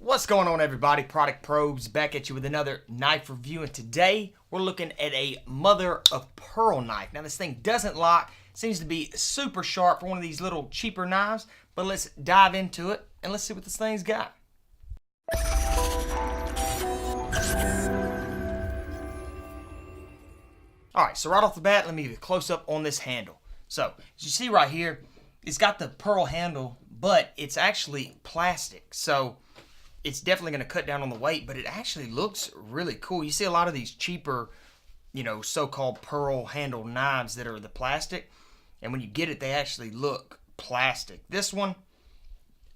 What's going on, everybody? Product Probes back at you with another knife review, and today we're looking at a mother of pearl knife. Now this thing doesn't lock, seems to be super sharp for one of these little cheaper knives, but let's dive into it and let's see what this thing's got. Alright, so right off the bat, let me give you a close-up on this handle. So, as you see right here, it's got the pearl handle, but it's actually plastic. So, it's definitely going to cut down on the weight, but it actually looks really cool. You see a lot of these cheaper, so-called pearl handle knives that are the plastic, and when you get it, they actually look plastic. This one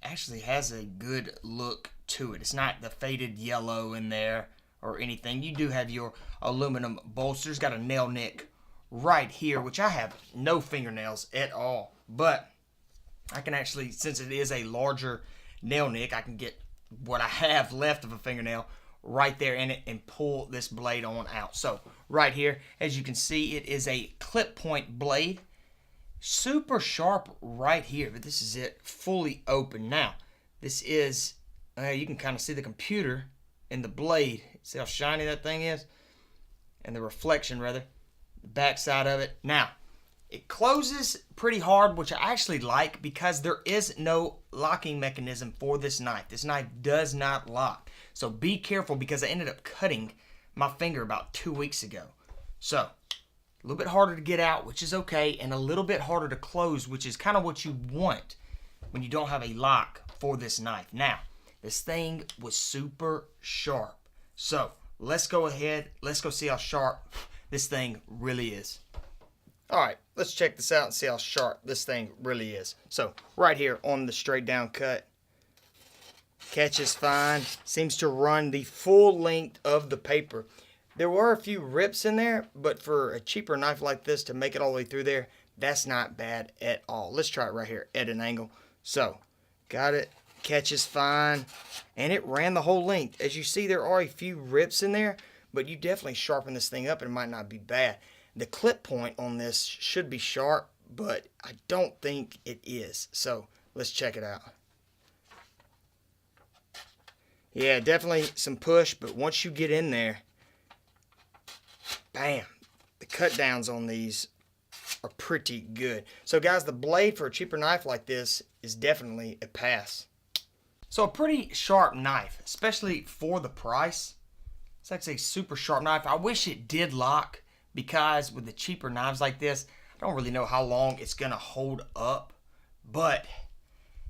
actually has a good look to it. It's not the faded yellow in there or anything. You do have your aluminum bolsters. Got a nail nick right here, which I have no fingernails at all, but I can actually, since it is a larger nail nick, I can get what I have left of a fingernail right there in it and pull this blade on out. So right here, as you can see, it is a clip point blade, super sharp right here, but this is it fully open. Now this is you can kind of see the computer in the blade. See how shiny that thing is, and the reflection rather, the back side of it. Now it closes pretty hard, which I actually like because there is no locking mechanism for this knife. This knife does not lock. So be careful, because I ended up cutting my finger about 2 weeks ago. So a little bit harder to get out, which is okay, and a little bit harder to close, which is kind of what you want when you don't have a lock for this knife. Now, this thing was super sharp. So let's go ahead, let's go see how sharp this thing really is. Alright, let's check this out and see how sharp this thing really is. So, right here on the straight down cut, catches fine, seems to run the full length of the paper. There were a few rips in there, but for a cheaper knife like this to make it all the way through there, that's not bad at all. Let's try it right here at an angle. So, got it, catches fine, and it ran the whole length. As you see, there are a few rips in there, but you definitely sharpen this thing up and it might not be bad. The clip point on this should be sharp, but I don't think it is. So let's check it out. Yeah, definitely some push, but once you get in there, bam, the cut downs on these are pretty good. So guys, the blade for a cheaper knife like this is definitely a pass. So a pretty sharp knife, especially for the price. It's actually a super sharp knife. I wish it did lock, because with the cheaper knives like this, I don't really know how long it's gonna hold up, but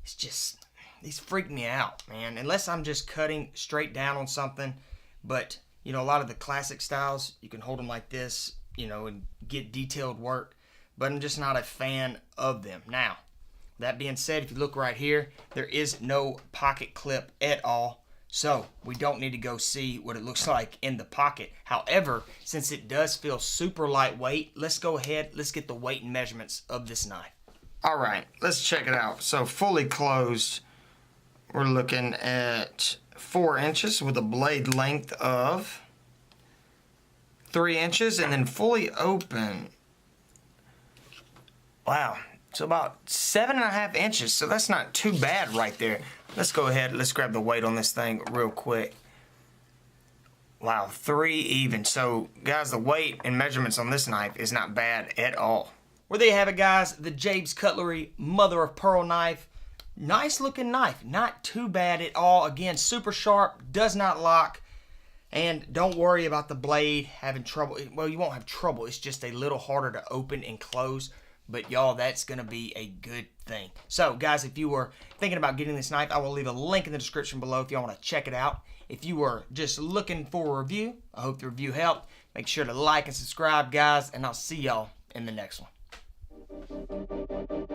it's just, these freak me out, man, unless I'm just cutting straight down on something. But a lot of the classic styles, you can hold them like this, and get detailed work, but I'm just not a fan of them. Now, that being said, if you look right here, there is no pocket clip at all. So we don't need to go see what it looks like in the pocket. However, since it does feel super lightweight, let's go ahead, let's get the weight and measurements of this knife. All right, let's check it out. So fully closed, we're looking at 4 inches with a blade length of 3 inches, and then fully open, wow, so about 7.5 inches. So that's not too bad right there. Let's go ahead, let's grab the weight on this thing real quick. Wow, 3 even. So guys, the weight and measurements on this knife is not bad at all. Well, there you have it, guys. The James Cutlery mother of pearl knife. Nice looking knife, not too bad at all. Again, super sharp, does not lock. And don't worry about the blade having trouble. Well, you won't have trouble. It's just a little harder to open and close. But y'all, that's going to be a good thing. So guys, if you were thinking about getting this knife, I will leave a link in the description below if y'all want to check it out. If you were just looking for a review, I hope the review helped. Make sure to like and subscribe, guys, and I'll see y'all in the next one.